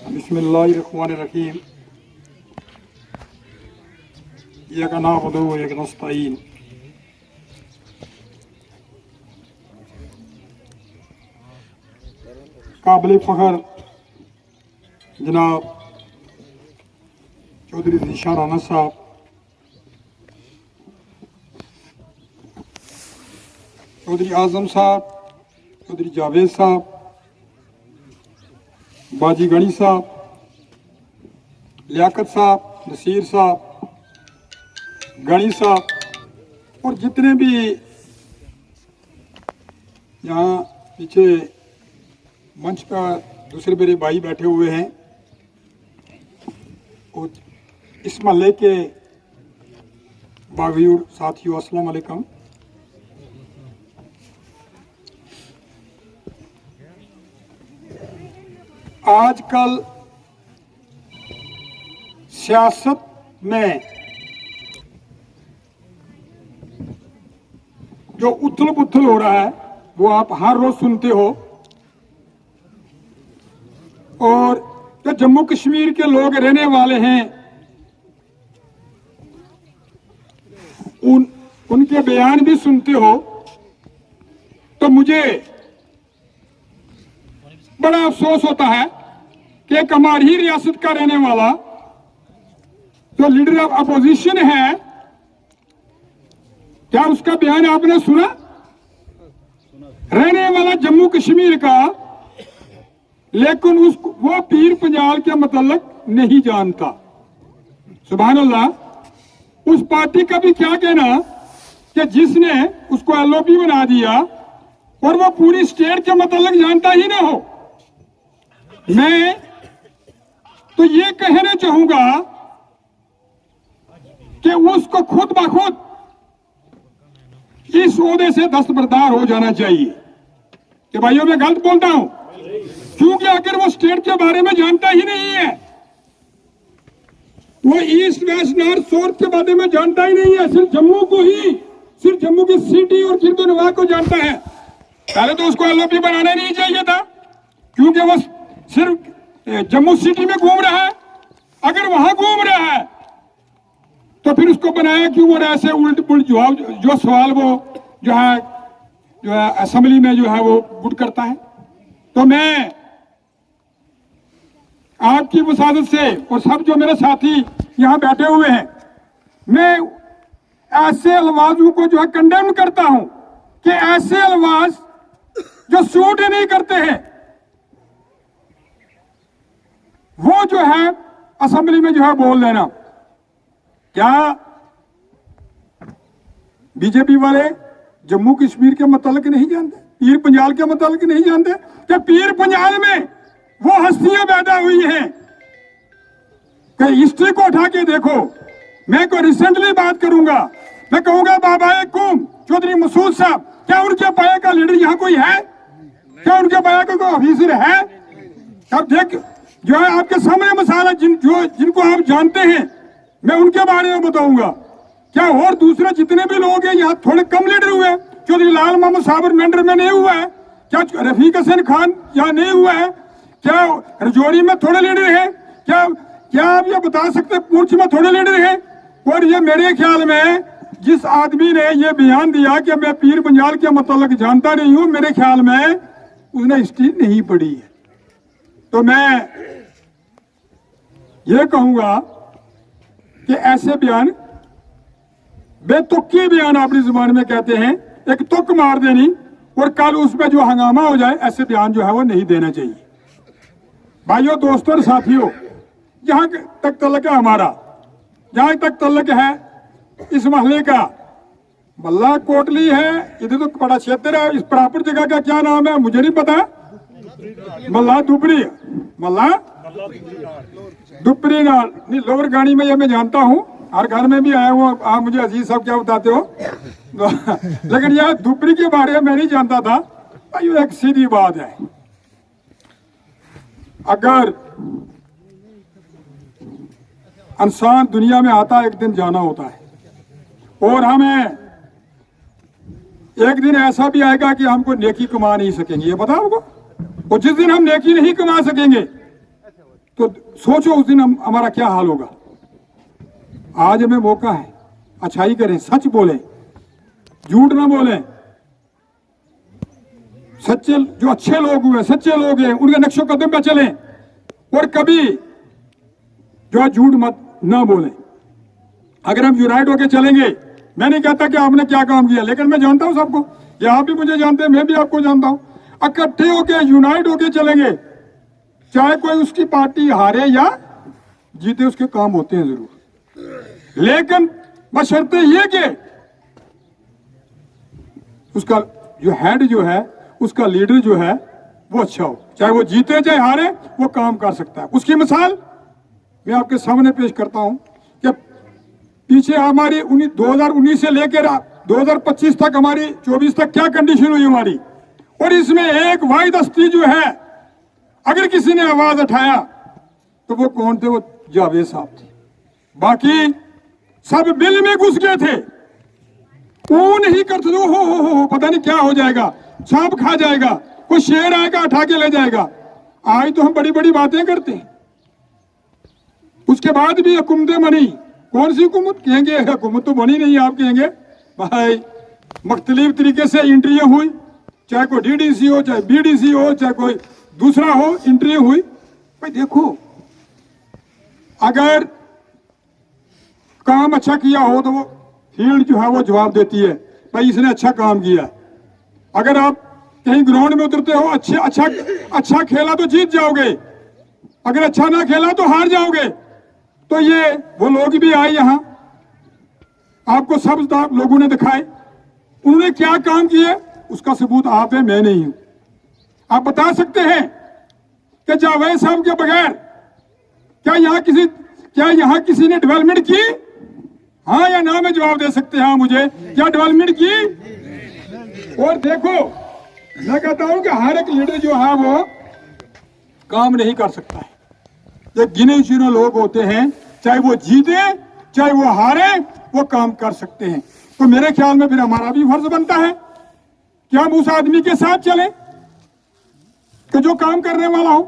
बिस्मिल्लाहिर्रहमानिर्रहीम। इय्याका नअबुदु व इय्याका नस्तईन। काबिल फ़ख्र जनाब चौधरी ज़ीशान राना साहब, चौधरी आज़म साहब, चौधरी जावेद साहब, बाजी गणी साहब, लियाकत साहब, नसीर साहब, गणी साहब और जितने भी यहाँ पीछे मंच पर दूसरे मेरे भाई बैठे हुए हैं और इस महल्ले के बागीर साथियों, अस्सलाम वालेकुम। आजकल सियासत में जो उथल पुथल हो रहा है वो आप हर रोज सुनते हो। और जो जम्मू कश्मीर के लोग रहने वाले हैं उनके बयान भी सुनते हो, तो मुझे बड़ा अफसोस होता है कि एक हमारी ही रियासत का रहने वाला जो लीडर ऑफ अपोजिशन है, क्या उसका बयान आपने सुना? रहने वाला जम्मू कश्मीर का, लेकिन वो पीर पंजाल के मतलब नहीं जानता। सुभान अल्लाह। उस पार्टी का भी क्या कहना कि जिसने उसको एलओपी बना दिया और वो पूरी स्टेट के मतलब जानता ही ना हो। मैं तो ये कहना चाहूंगा कि उसको खुद ब खुद इस ओहदे से दस्तबरदार हो जाना चाहिए। कि भाइयों मैं गलत बोलता हूं? क्योंकि अगर वो स्टेट के बारे में जानता ही नहीं है, वो ईस्ट वेस्ट नॉर्थ साउथ के बारे में जानता ही नहीं है, सिर्फ जम्मू को ही, सिर्फ जम्मू की सिटी और कीर्तनवा को जानता है, पहले तो उसको एलओपी बनाना नहीं चाहिए था, क्योंकि वो सिर्फ जम्मू सिटी में घूम रहा है। अगर वहां घूम रहा है तो फिर उसको बनाया क्यों? और ऐसे उल्ट पुल्ट जो सवाल वो जो है असेंबली में जो है वो पुट करता है। तो मैं आपकी वसादत से और सब जो मेरे साथी यहां बैठे हुए हैं, मैं ऐसे अल्फाजों को जो है कंडेम करता हूं कि ऐसे अल्फाज जो सूट ही नहीं करते हैं वो जो है असेंबली में जो है बोल देना। क्या बीजेपी वाले जम्मू कश्मीर के मतलब नहीं जानते? पीर पंजाल के मतलब नहीं जानते? क्या पीर पंजाल में वो हस्तियां पैदा हुई हैं कि हिस्ट्री को उठा के देखो। मैं कोई रिसेंटली बात करूंगा, मैं कहूंगा बाबा कौम चौधरी मसूद साहब, क्या उनके पाया का लीडर यहाँ कोई है? क्या उनके पाया का कोई ऑफिसर है? अब देख जो है आपके सामने मसाला जिनको आप जानते हैं, मैं उनके बारे में बताऊंगा। क्या और दूसरे जितने भी लोग हैं यहाँ थोड़े कम लीडर हुए? चौधरी लाल मोहम्मद साबर मेंढर में नहीं हुआ है क्या? रफीक हसन खान यहाँ नहीं हुआ है क्या? रजौरी में थोड़े लीडर हैं क्या आप ये बता सकते पुंछ में थोड़े लीडर हैं? और ये मेरे ख्याल में जिस आदमी ने ये बयान दिया कि मैं पीर पंजाल के मतलब जानता नहीं हूं, मेरे ख्याल में उसने हिस्ट्री नहीं पढ़ी है। तो मैं ये कहूंगा कि ऐसे बयान बेतुके बयान अपनी जुबान में कहते हैं, एक तुक मार देनी और कल उसमें जो हंगामा हो जाए, ऐसे बयान जो है वो नहीं देना चाहिए। भाइयों, दोस्तों और साथियों, जहां तक तल्लक है हमारा, जहां तक तल्लक है इस महल्ले का, मल्ला कोटली है, इधर तो बड़ा क्षेत्र है। इस प्रॉपर जगह का क्या नाम है मुझे नहीं पता। मल्ला दुपरी, मल्ला दुपरी नाल नहीं, लोअर गाड़ी में ये मैं जानता हूँ, हर घर में भी आया हूँ। आप मुझे अजीज साहब क्या बताते हो लेकिन यह दुपरी के बारे में मैं नहीं जानता था। भाई एक सीधी बात है, अगर इंसान दुनिया में आता है एक दिन जाना होता है, और हमें एक दिन ऐसा भी आएगा कि हमको नेकी कमा नहीं सकेंगे, ये पता हमको। और जिस दिन हम नेकी नहीं कमा सकेंगे तो सोचो उस दिन हमारा क्या हाल होगा। आज हमें मौका है, अच्छाई करें, सच बोलें, झूठ ना बोलें। सच्चे जो अच्छे लोग हुए, सच्चे लोग हैं, उनके नक्शो कदम पे चलें और कभी जो झूठ मत ना बोलें। अगर हम यूनाइट होकर चलेंगे, मैं नहीं कहता कि आपने क्या काम किया, लेकिन मैं जानता हूं सबको, ये आप भी मुझे जानते हैं, मैं भी आपको जानता हूं। इकट्ठे होकर यूनाइट होकर चलेंगे, चाहे कोई उसकी पार्टी हारे या जीते, उसके काम होते हैं जरूर, लेकिन बशर्ते ये कि उसका जो हेड जो है, उसका लीडर जो है वो अच्छा हो, चाहे वो जीते चाहे हारे, वो काम कर सकता है। उसकी मिसाल मैं आपके सामने पेश करता हूं कि पीछे हमारी 2019 से लेकर 2025 तक, हमारी 24 तक क्या कंडीशन हुई हमारी, और इसमें एक वाहिद हस्ती जो है, अगर किसी ने आवाज उठाया तो वो कौन थे? वो जावेद साहब थे। बाकी सब बिल में घुस गए थे, वो नहीं करते थे। हो पता नहीं क्या हो जाएगा, सांप खा जाएगा, कोई शेर आएगा उठा के ले जाएगा। आज तो हम बड़ी बड़ी बातें करते हैं, उसके बाद भी हुकूमतें बनी। कौन सी हुकूमत? कहेंगे हुकूमत तो बनी नहीं। आप कहेंगे भाई मुख्तलिफ तरीके से इंट्रियां हुई, चाहे कोई डीडीसी हो, चाहे बीडीसी हो, चाहे कोई दूसरा हो, इंट्री हुई। भाई देखो, अगर काम अच्छा किया हो तो वो फील्ड जो है वो जवाब देती है, भाई इसने अच्छा काम किया। अगर आप कहीं ग्राउंड में उतरते हो, अच्छा खेला तो जीत जाओगे, अगर अच्छा ना खेला तो हार जाओगे। तो ये वो लोग भी आए यहां, आपको सब लोगों ने दिखाए, उन्होंने क्या काम किए, उसका सबूत आप है, मैं नहीं हूं। आप बता सकते हैं कि जावेद साहब के बगैर क्या यहां किसी ने डेवलपमेंट की? हाँ या ना में जवाब दे सकते हैं। हाँ, मुझे क्या डेवलपमेंट की? और देखो, मैं कहता हूं कि हर एक लीडर जो है वो काम नहीं कर सकता है। ये गिने चुने लोग होते हैं, चाहे वो जीते चाहे वो हारे, वो काम कर सकते हैं। तो मेरे ख्याल में फिर हमारा भी फर्ज बनता है कि हम उस आदमी के साथ चलें कि जो काम करने वाला हो,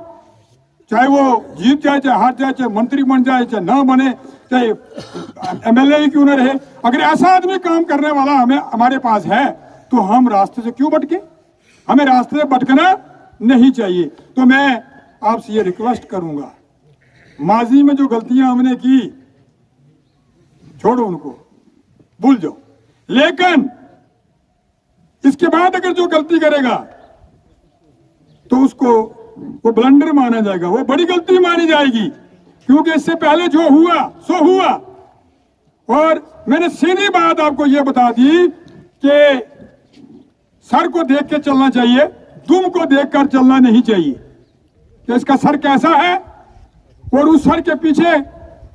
चाहे वो जीत जाए चाहे हार जाए, चाहे मंत्री बन जाए चाहे ना बने, चाहे एमएलए ही क्यों ना रहे। अगर ऐसा आदमी काम करने वाला हमारे पास है तो हम रास्ते से क्यों भटके? हमें रास्ते से भटकना नहीं चाहिए। तो मैं आपसे ये रिक्वेस्ट करूंगा, माजी में जो गलतियां हमने की छोड़ो, उनको भूल जाओ, लेकिन इसके बाद अगर जो गलती करेगा तो उसको वो ब्लंडर माना जाएगा, वो बड़ी गलती मानी जाएगी, क्योंकि इससे पहले जो हुआ सो हुआ। और मैंने सीधी बात आपको ये बता दी कि सर को देख के चलना चाहिए, दुम को देखकर चलना नहीं चाहिए कि इसका सर कैसा है, और उस सर के पीछे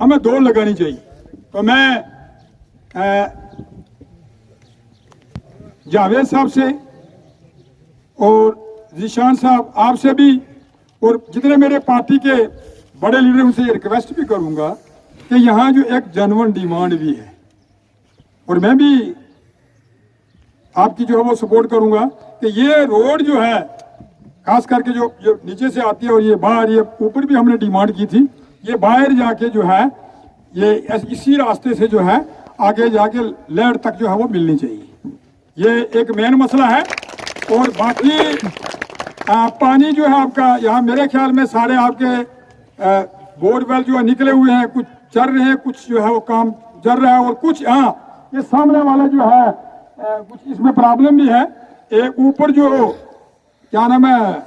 हमें दौड़ लगानी चाहिए। तो मैं जावेद साहब से और जीशान साहब आपसे भी, और जितने मेरे पार्टी के बड़े लीडर, उनसे ये रिक्वेस्ट भी करूंगा कि यहाँ जो एक जेन्युइन डिमांड भी है, और मैं भी आपकी जो है वो सपोर्ट करूंगा कि ये रोड जो है, खास करके जो नीचे से आती है और ये बाहर, ये ऊपर भी हमने डिमांड की थी, ये बाहर जाके जो है ये इसी रास्ते से जो है आगे जाके लेड तक जो है वो मिलनी चाहिए। ये एक मेन मसला है। और बाकी पानी जो है आपका यहाँ, मेरे ख्याल में सारे आपके बोरवेल जो है निकले हुए हैं, कुछ चल रहे हैं, कुछ जो है वो काम चल रहा है, और कुछ ये सामने वाला जो है कुछ इसमें प्रॉब्लम भी है। एक ऊपर जो क्या नाम है,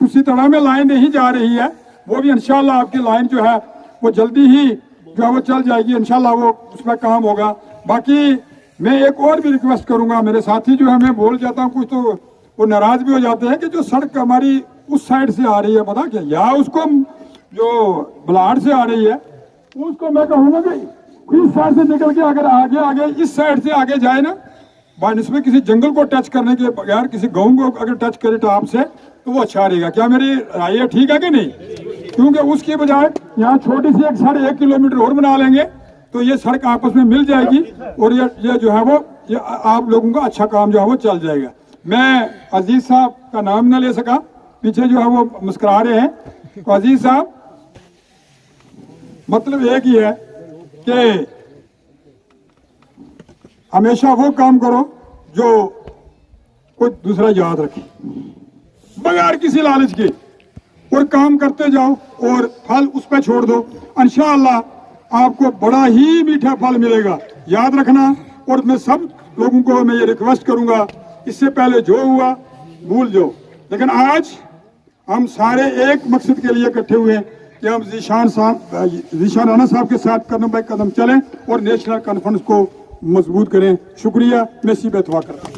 कुसी तड़ा में लाइन नहीं जा रही है, वो भी इंशाल्लाह आपकी लाइन जो है वो जल्दी ही जो है वो चल जाएगी, इंशाल्लाह वो उसमें काम होगा। बाकी मैं एक और भी रिक्वेस्ट करूंगा, मेरे साथी जो है, मैं बोल जाता हूँ कुछ तो वो नाराज भी हो जाते हैं कि जो सड़क हमारी उस साइड से आ रही है, पता क्या, या उसको जो बलाड से आ रही है उसको मैं कहूँगा कि इस साइड से निकल के अगर आगे इस साइड से आगे जाए ना, इसमें किसी जंगल को टच करने के बगैर किसी गाँव को अगर टच करे टॉप से, तो वो अच्छा रहेगा। क्या मेरी राय है ठीक है कि नहीं? क्योंकि उसके बजाय यहाँ छोटी सी 1.5 किलोमीटर और बना लेंगे तो ये सड़क आपस में मिल जाएगी, और ये जो है वो आप लोगों का अच्छा काम जो है वो चल जाएगा। मैं अजीज साहब का नाम न ले सका, पीछे जो है वो मुस्कुरा रहे हैं। तो अजीज साहब, मतलब एक ही है कि हमेशा वो काम करो जो कोई दूसरा याद रखे, बगैर किसी लालच के, और काम करते जाओ और फल उस पर छोड़ दो। इंशाअल्लाह आपको बड़ा ही मीठा फल मिलेगा। याद रखना। और मैं सब लोगों को मैं ये रिक्वेस्ट करूंगा, इससे पहले जो हुआ भूल जाओ, लेकिन आज हम सारे एक मकसद के लिए इकट्ठे हुए हैं कि हम ज़ीशान राणा साहब के साथ कदम बाय कदम चलें और नेशनल कॉन्फ्रेंस को मजबूत करें। शुक्रिया। मैं इसी पे दुआ करता हूं।